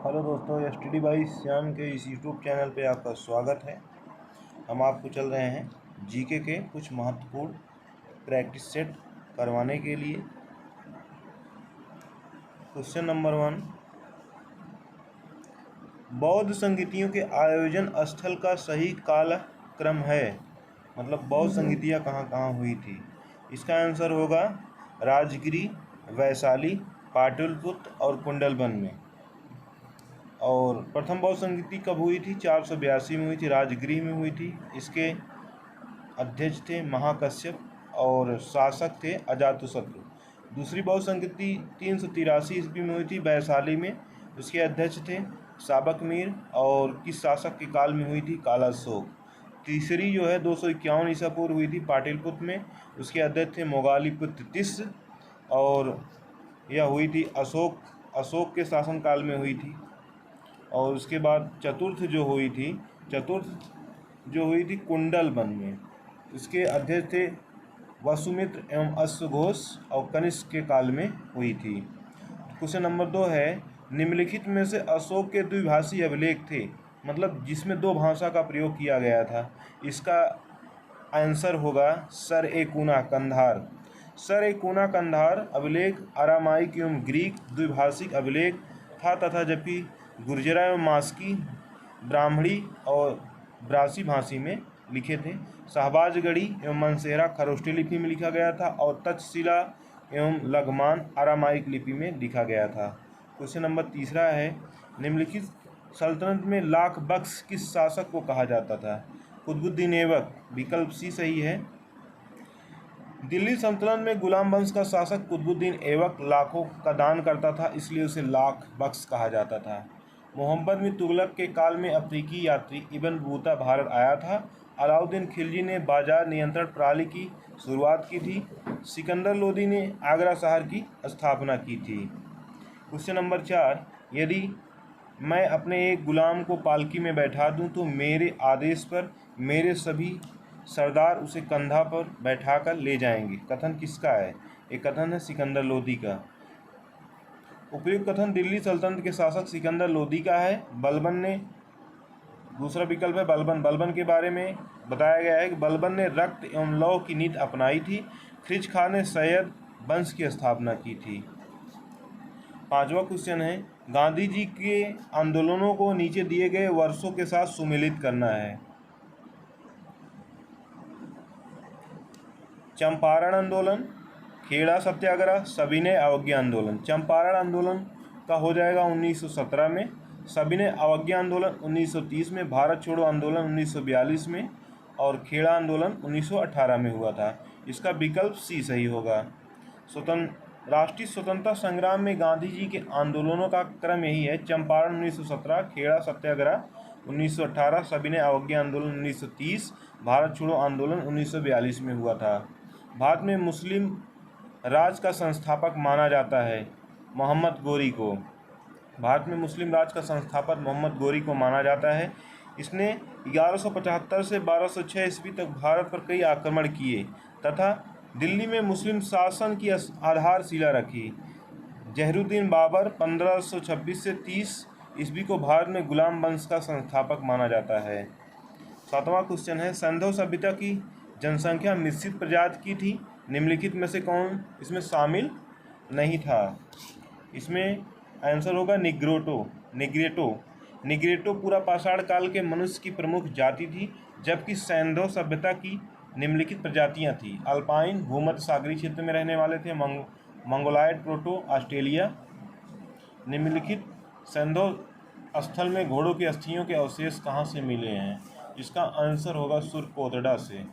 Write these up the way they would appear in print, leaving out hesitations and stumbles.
Hello दोस्तों, STD by Shyam के इस यूट्यूब चैनल पे आपका स्वागत है। हम आपको चल रहे हैं जीके के कुछ महत्वपूर्ण प्रैक्टिस सेट करवाने के लिए। क्वेश्चन नंबर 1, बौद्ध संगीतियों के आयोजन स्थल का सही कालक्रम है। मतलब बौद्ध संगीतियाँ कहाँ कहाँ हुई थी। इसका आंसर होगा राजगिरी, वैशाली, पाटलिपुत्र और कुंडलवन में। और प्रथम बौद्ध संगीति कब हुई थी? 482 में हुई थी, राजगृह में हुई थी। इसके अध्यक्ष थे महाकश्यप और शासक थे अजातशत्रु। दूसरी बौद्ध संगीति 383 ईस्वी में हुई थी, वैशाली में। उसके अध्यक्ष थे साबक मीर और किस शासक के काल में हुई थी? कालाशोक। तीसरी जो है 251 ईसा पूर्व हुई थी पाटलिपुत्र में। उसके अध्यक्ष थे मोगालीपुत्र तिस्स और यह हुई थी अशोक के शासनकाल में हुई थी। और उसके बाद चतुर्थ जो हुई थी कुंडलवन में। इसके अध्यक्ष थे वसुमित्र एवं अश्वघोष और कनिष्क के काल में हुई थी। क्वेश्चन नंबर 2 है, निम्नलिखित में से अशोक के द्विभाषी अभिलेख थे, मतलब जिसमें दो भाषा का प्रयोग किया गया था। इसका आंसर होगा सर-ए-कूना कंधार। सर-ए-कूना कंधार अभिलेख अरामाइक एवं ग्रीक द्विभाषिक अभिलेख था तथा जबकि गुर्जरा एवं मास्की ब्राह्मणी और ब्रासी भाषी में लिखे थे। शाहबाजगढ़ी एवं मनसेरा खरोष्टी लिपि में लिखा गया था और तक्षशिला एवं लघमान अरामाइक लिपि में लिखा गया था। क्वेश्चन नंबर 3 है, निम्नलिखित सल्तनत में लाख बख्श किस शासक को कहा जाता था? कुतुबुद्दीन ऐबक। विकल्प सी सही है। दिल्ली सल्तनत में गुलाम वंश का शासक कुतुबुद्दीन ऐबक लाखों का दान करता था, इसलिए उसे लाख बख्श कहा जाता था। मोहम्मद बिन तुगलक के काल में अफ्रीकी यात्री इब्न बतूता भारत आया था। अलाउद्दीन खिलजी ने बाजार नियंत्रण प्रणाली की शुरुआत की थी। सिकंदर लोदी ने आगरा शहर की स्थापना की थी। क्वेश्चन नंबर 4, यदि मैं अपने एक गुलाम को पालकी में बैठा दूं तो मेरे आदेश पर मेरे सभी सरदार उसे कंधा पर बैठाकर ले जाएंगे। कथन किसका है? एक कथन है सिकंदर लोदी का। उपयुक्त कथन दिल्ली सल्तनत के शासक सिकंदर लोदी का है। बलबन ने, दूसरा विकल्प है बलबन के बारे में बताया गया है कि बलबन ने रक्त एवं लौ की नीति अपनाई थी। खिज खां ने सैयद वंश की स्थापना की थी। 5वां क्वेश्चन है, गांधी जी के आंदोलनों को नीचे दिए गए वर्षों के साथ सुमेलित करना है। चंपारण आंदोलन, खेड़ा सत्याग्रह, सविनय अवज्ञा आंदोलन। चंपारण आंदोलन का हो जाएगा 1917 में, सविनय अवज्ञा आंदोलन 1930 में, भारत छोड़ो आंदोलन 1942 में और खेड़ा आंदोलन 1918 में हुआ था। इसका विकल्प सी सही होगा। राष्ट्रीय स्वतंत्रता संग्राम में गांधी जी के आंदोलनों का क्रम यही है: चंपारण 1917, खेड़ा सत्याग्रह 1918, सविनय अवज्ञा आंदोलन 1930, भारत छोड़ो आंदोलन 1942 में हुआ था। भारत में मुस्लिम राज का संस्थापक माना जाता है मोहम्मद गोरी को। भारत में मुस्लिम राज का संस्थापक मोहम्मद गोरी को माना जाता है। इसने 1175 से 1206 ईस्वी तक भारत पर कई आक्रमण किए तथा दिल्ली में मुस्लिम शासन की आधारशिला रखी। जहरुद्दीन बाबर 1526 से 30 ईस्वी को भारत में गुलाम वंश का संस्थापक माना जाता है। 7वां क्वेश्चन है, सिंधु सभ्यता की जनसंख्या मिश्रित प्रजाति की थी। निम्नलिखित में से कौन इसमें शामिल नहीं था? इसमें आंसर होगा निग्रेटो पूरा पाषाण काल के मनुष्य की प्रमुख जाति थी, जबकि सिंधु सभ्यता की निम्नलिखित प्रजातियां थी। अल्पाइन भूमध्य सागरीय क्षेत्र में रहने वाले थे। Mongoloid proto Australia. निम्नलिखित सिंधु स्थल में घोड़ों की अस्थियों के अवशेष कहाँ से मिले हैं? इसका आंसर होगा सुरकोटडा से।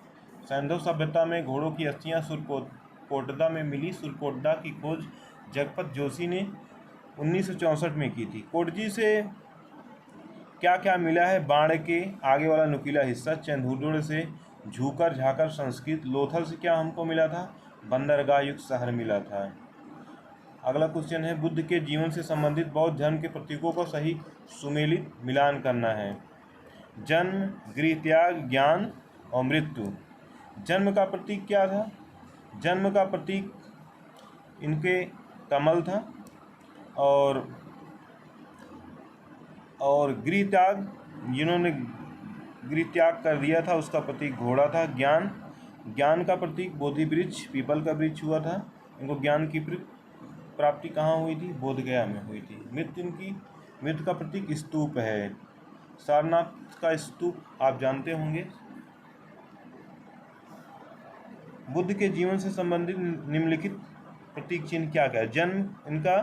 सिंधु सभ्यता में घोड़ों की अस्थियां सुरकोटडा में मिली। सुरकोटडा की खोज जगपत जोशी ने 1964 में की थी। कोटजी से क्या क्या मिला है? बाण के आगे वाला नुकीला हिस्सा। चंदूरगढ़ से झूकर झाकर संस्कृत। लोथल से क्या हमको मिला था? बंदरगाह युक्त शहर मिला था। अगला क्वेश्चन है, बुद्ध के जीवन से संबंधित बौद्ध धर्म के प्रतीकों को सही सुमेलित मिलान करना है। जन्म, गृह त्याग, ज्ञान और मृत्यु। जन्म का प्रतीक क्या था? जन्म का प्रतीक इनके कमल था और और गृह त्याग, जिन्होंने गृह त्याग कर दिया था, उसका प्रतीक घोड़ा था। ज्ञान, ज्ञान का प्रतीक बोधि वृक्ष, पीपल का वृक्ष हुआ था। इनको ज्ञान की प्राप्ति कहाँ हुई थी? बोधगया में हुई थी। मृत्यु का प्रतीक स्तूप है। सारनाथ का स्तूप आप जानते होंगे। बुद्ध के जीवन से संबंधित निम्नलिखित प्रतीक चिन्ह क्या क्या है? जन्म, इनका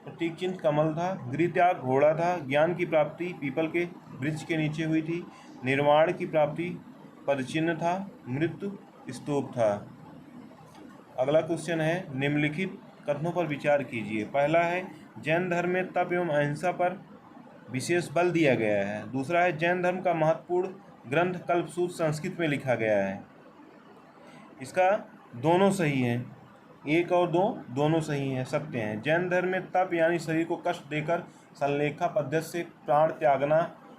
प्रतीक चिन्ह कमल था। गृह त्याग घोड़ा था। ज्ञान की प्राप्ति पीपल के वृक्ष के नीचे हुई थी। निर्वाण की प्राप्ति पदचिन्ह था। मृत्यु स्तूप था। अगला क्वेश्चन है, निम्नलिखित कथनों पर विचार कीजिए। पहला है, जैन धर्म में तप एवं अहिंसा पर विशेष बल दिया गया है। दूसरा है, जैन धर्म का महत्वपूर्ण ग्रंथ कल्पसूत्र संस्कृत में लिखा गया है। इसका दोनों सही है, एक और दो दोनों सही हैं, सत्य हैं। जैन धर्म में तप यानी शरीर को कष्ट देकर संलेखा पद्धति से प्राण त्यागना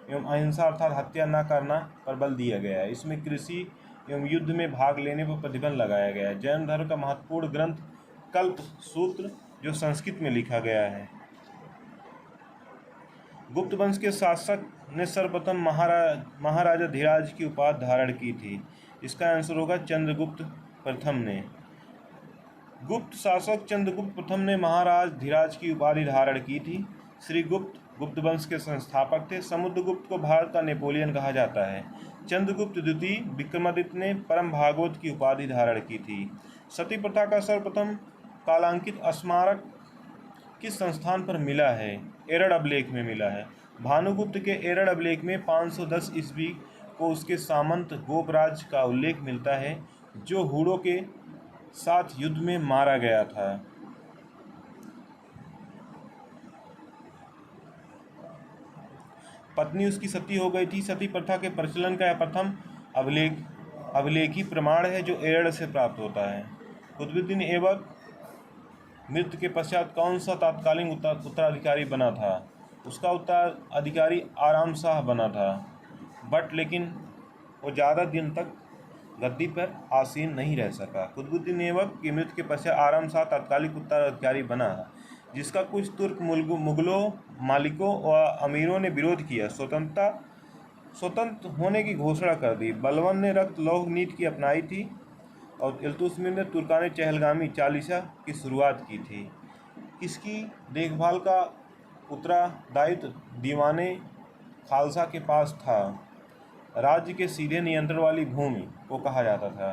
एवं अहिंसा अर्थात हत्या न करना पर बल दिया गया है। इसमें कृषि एवं युद्ध में भाग लेने पर प्रतिबंध लगाया गया है। जैन धर्म का महत्वपूर्ण ग्रंथ कल्प सूत्र जो संस्कृत में लिखा गया है। गुप्त वंश के शासक ने सर्वप्रथम महाराजा धीराज की उपाधि धारण की थी। इसका आंसर होगा चंद्रगुप्त प्रथम ने। गुप्त शासक चंद्रगुप्त प्रथम ने महाराज धीराज की उपाधि धारण की थी। श्री गुप्त गुप्त वंश के संस्थापक थे। समुद्रगुप्त को भारत का नेपोलियन कहा जाता है। चंद्रगुप्त द्वितीय विक्रमादित्य ने परम भागवत की उपाधि धारण की थी। सती प्रथा का सर्वप्रथम कालांकित स्मारक किस संस्थान पर मिला है? एरड़ अभिलेख में मिला है। भानुगुप्त के एरड़ अभिलेख में 510 ईस्वी को उसके सामंत गोपराज का उल्लेख मिलता है, जो हुड़ों के साथ युद्ध में मारा गया था। पत्नी उसकी सती हो गई थी। सती प्रथा के प्रचलन का यह प्रथम अभिलेखी प्रमाण है जो एरड़ से प्राप्त होता है। कुतुबुद्दीन ऐबक मृत्यु के पश्चात कौन सा तत्कालीन उत्तराधिकारी बना था? उसका उत्तराधिकारी आराम शाह बना था, बट लेकिन वो ज़्यादा दिन तक गद्दी पर आसीन नहीं रह सका। कुतुबुद्दीन ऐबक की मृत्यु के पश्चात आराम शाह तत्कालिक उत्तराधिकारी बना, जिसका कुछ तुर्क मुगलों, मालिकों व अमीरों ने विरोध किया। स्वतंत्र होने की घोषणा कर दी। बलबन ने रक्त लौह नीति की अपनाई थी और इल्तुतमिश ने तुर्काने चहलगामी चालीसा की शुरुआत की थी। इसकी देखभाल का उत्तरदायित्व दीवाने खालसा के पास था। राज्य के सीधे नियंत्रण वाली भूमि को कहा जाता था।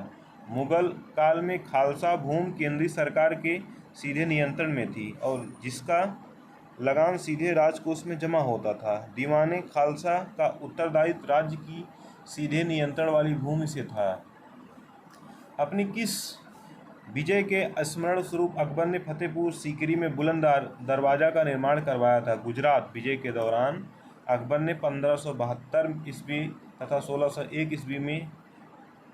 मुगल काल में खालसा भूमि केंद्रीय सरकार के सीधे नियंत्रण में थी और जिसका लगान सीधे राजकोष में जमा होता था। दीवाने खालसा का उत्तरदायित्व राज्य की सीधे नियंत्रण वाली भूमि से था। अपनी किस विजय के स्मरण स्वरूप अकबर ने फतेहपुर सीकरी में बुलंद दरवाज़ा का निर्माण करवाया था? गुजरात विजय के दौरान अकबर ने 1572 ईस्वी तथा 1601 ईस्वी में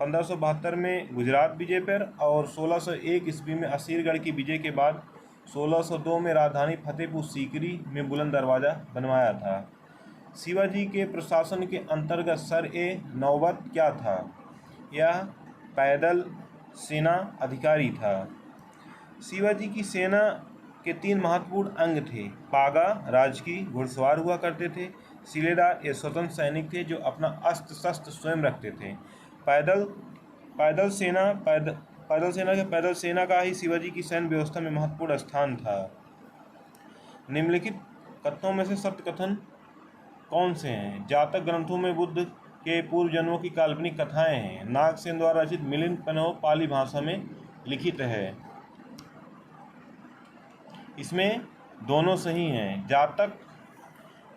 1572 में गुजरात विजय पर और 1601 ईस्वी में असीरगढ़ की विजय के बाद 1602 में राजधानी फतेहपुर सीकरी में बुलंद दरवाज़ा बनवाया था। शिवाजी के प्रशासन के अंतर्गत सर-ए-नौबत क्या था? यह पैदल सेना अधिकारी था। शिवाजी की सेना के 3 महत्वपूर्ण अंग थे। पागा राजकीय घुड़सवार हुआ करते थे। सिलेदार ये स्वतंत्र सैनिक थे जो अपना अस्त्र शस्त्र स्वयं रखते थे। पैदल सेना का ही शिवाजी की सैन्य व्यवस्था में महत्वपूर्ण स्थान था। निम्नलिखित कथनों में से सत्य कथन कौन से हैं? जातक ग्रंथों में बुद्ध के पूर्व जन्मों की काल्पनिक कथाएं हैं। नागसेन द्वारा रचित मिलिंद पेनहो पाली भाषा में लिखित है। इसमें दोनों सही हैं। जातक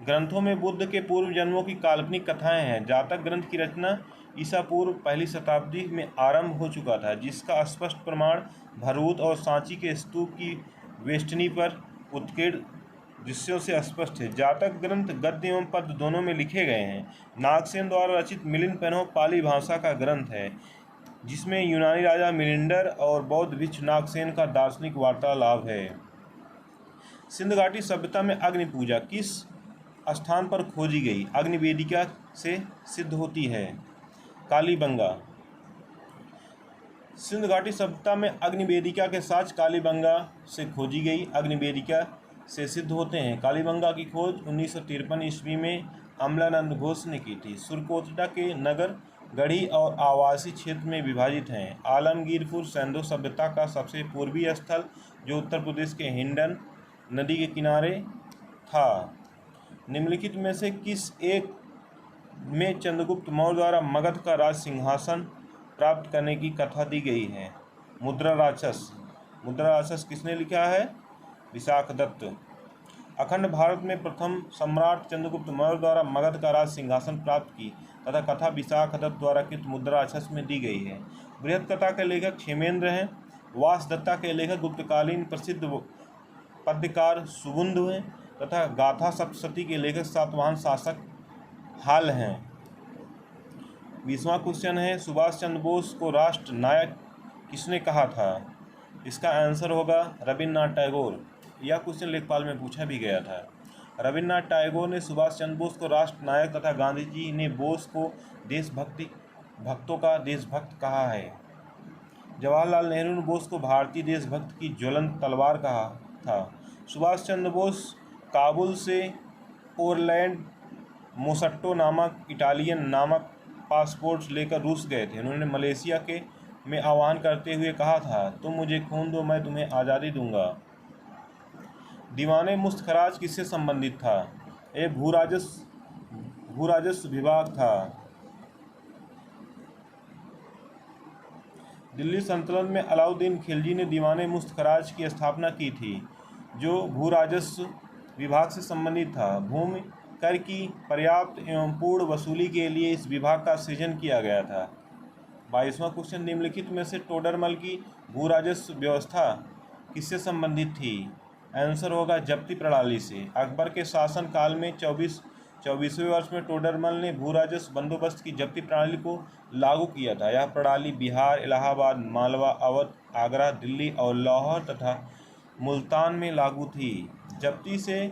ग्रंथों में बुद्ध के पूर्व जन्मों की काल्पनिक कथाएं हैं। जातक ग्रंथ की रचना ईसा पूर्व पहली शताब्दी में आरंभ हो चुका था, जिसका स्पष्ट प्रमाण भरतपुर और सांची के स्तूप की वेष्टनी पर उत्कीर्ण दृश्यों से स्पष्ट है। जातक ग्रंथ गद्य एवं पद्य दोनों में लिखे गए हैं। नागसेन द्वारा रचित मिलिंद पेनहो पाली भाषा का ग्रंथ है, जिसमें यूनानी राजा मिलिंडर और बौद्ध भिक्षु नागसेन का दार्शनिक वार्तालाप है। सिंध घाटी सभ्यता में अग्नि पूजा किस स्थान पर खोजी गई? अग्नि वेदिका से सिद्ध होती है। कालीबंगा। सिंध घाटी सभ्यता में अग्नि वेदिका के साक्ष्य कालीबंगा से खोजी गई। अग्नि वेदिका से सिद्ध होते हैं। कालीबंगा की खोज 1953 ईस्वी में अमलानंद घोष ने की थी। सुरकोटड़ा के नगर गढ़ी और आवासीय क्षेत्र में विभाजित हैं। आलमगीरपुर सिंधु सभ्यता का सबसे पूर्वी स्थल जो उत्तर प्रदेश के हिंडन नदी के किनारे था। निम्नलिखित में से किस एक में चंद्रगुप्त मौर्य द्वारा मगध का राज सिंहासन प्राप्त करने की कथा दी गई है? मुद्रा राक्षस। मुद्रा राक्षस किसने लिखा है? विशाखदत्त। अखंड भारत में प्रथम सम्राट चंद्रगुप्त मौर्य द्वारा मगध का राज सिंहासन प्राप्त की तथा कथा विशाखदत्त द्वारा कृत मुद्रा राक्षस में दी गई है। बृहद कथा के लेखक क्षेमेंद्र हैं। वासदत्ता के लेखक गुप्तकालीन प्रसिद्ध पद्यकार सुबुंध हैं तथा गाथा सप्तशती के लेखक सातवाहन शासक हाल हैं। 20वां क्वेश्चन है, सुभाष चंद्र बोस को राष्ट्र नायक किसने कहा था? इसका आंसर होगा रविन्द्रनाथ टैगोर। यह क्वेश्चन लेखपाल में पूछा भी गया था। रविन्द्रनाथ टैगोर ने सुभाष चंद्र बोस को राष्ट्र नायक तथा गांधी जी ने बोस को भक्तों का देशभक्त कहा है। जवाहरलाल नेहरू ने बोस को भारतीय देशभक्त की ज्वलंत तलवार कहा था। सुभाष चंद्र बोस काबुल से ओरलैंड मोसट्टो नामक इटालियन नामक पासपोर्ट लेकर रूस गए थे। उन्होंने मलेशिया में आह्वान करते हुए कहा था, तुम मुझे खून दो, मैं तुम्हें आज़ादी दूंगा। दीवाने मुस्तखराज किससे संबंधित था? ये भूराजस्व विभाग था। दिल्ली सल्तनत में अलाउद्दीन खिलजी ने दीवाने मुस्तखराज की स्थापना की थी जो भूराजस्व विभाग से संबंधित था। भूमि कर की पर्याप्त एवं पूर्ण वसूली के लिए इस विभाग का सृजन किया गया था। 22वां क्वेश्चन, निम्नलिखित में से टोडरमल की भूराजस्व व्यवस्था किससे संबंधित थी? आंसर होगा जब्ती प्रणाली से। अकबर के शासन काल में 24वें वर्ष में टोडरमल ने भूराजस्व बंदोबस्त की जब्ती प्रणाली को लागू किया था। यह प्रणाली बिहार, इलाहाबाद, मालवा, अवध, आगरा, दिल्ली और लाहौर तथा मुल्तान में लागू थी। जब्ती से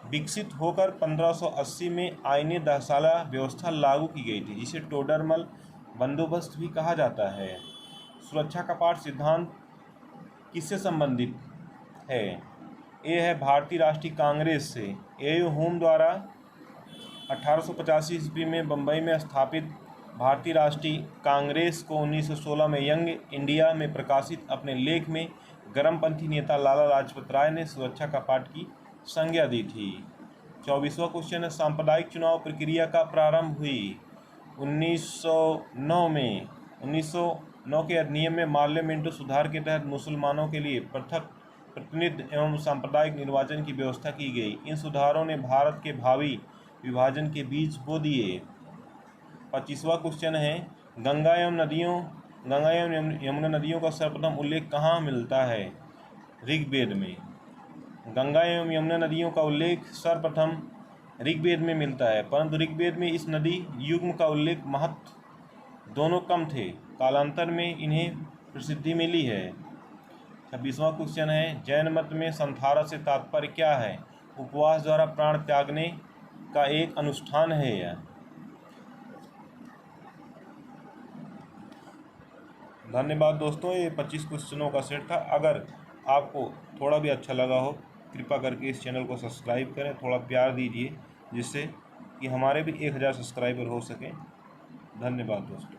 विकसित होकर 1580 में आईने दहसाला व्यवस्था लागू की गई थी जिसे टोडरमल बंदोबस्त भी कहा जाता है। सुरक्षा कपाट सिद्धांत किससे संबंधित है? ये है भारतीय राष्ट्रीय कांग्रेस से। ए.यू. होम द्वारा 1885 ईस्वी में बम्बई में स्थापित भारतीय राष्ट्रीय कांग्रेस को 1916 में यंग इंडिया में प्रकाशित अपने लेख में गर्मपंथी नेता लाला लाजपत राय ने सुरक्षा कपाट की संज्ञा दी थी। 24वां क्वेश्चन है, सांप्रदायिक चुनाव प्रक्रिया का प्रारंभ हुई 1909 में। 1909 के अधिनियम में पार्लियामेंट्री सुधार के तहत मुसलमानों के लिए पृथक प्रतिनिधि एवं सांप्रदायिक निर्वाचन की व्यवस्था की गई। इन सुधारों ने भारत के भावी विभाजन के बीज बो दिए। 25वां क्वेश्चन है, गंगा एवं यमुना नदियों का सर्वप्रथम उल्लेख कहाँ मिलता है? ऋग्वेद में। गंगा एवं यमुना नदियों का उल्लेख सर्वप्रथम ऋग्वेद में मिलता है, परंतु ऋग्वेद में इस नदी युग्म का उल्लेख महत्व दोनों कम थे। कालांतर में इन्हें प्रसिद्धि मिली है। 26वां क्वेश्चन है, जैन मत में संथारा से तात्पर्य क्या है? उपवास द्वारा प्राण त्यागने का एक अनुष्ठान है यह। धन्यवाद दोस्तों, ये 25 क्वेश्चनों का सेट था। अगर आपको थोड़ा भी अच्छा लगा हो कृपया करके इस चैनल को सब्सक्राइब करें, थोड़ा प्यार दीजिए जिससे कि हमारे भी 1000 सब्सक्राइबर हो सकें। धन्यवाद दोस्तों।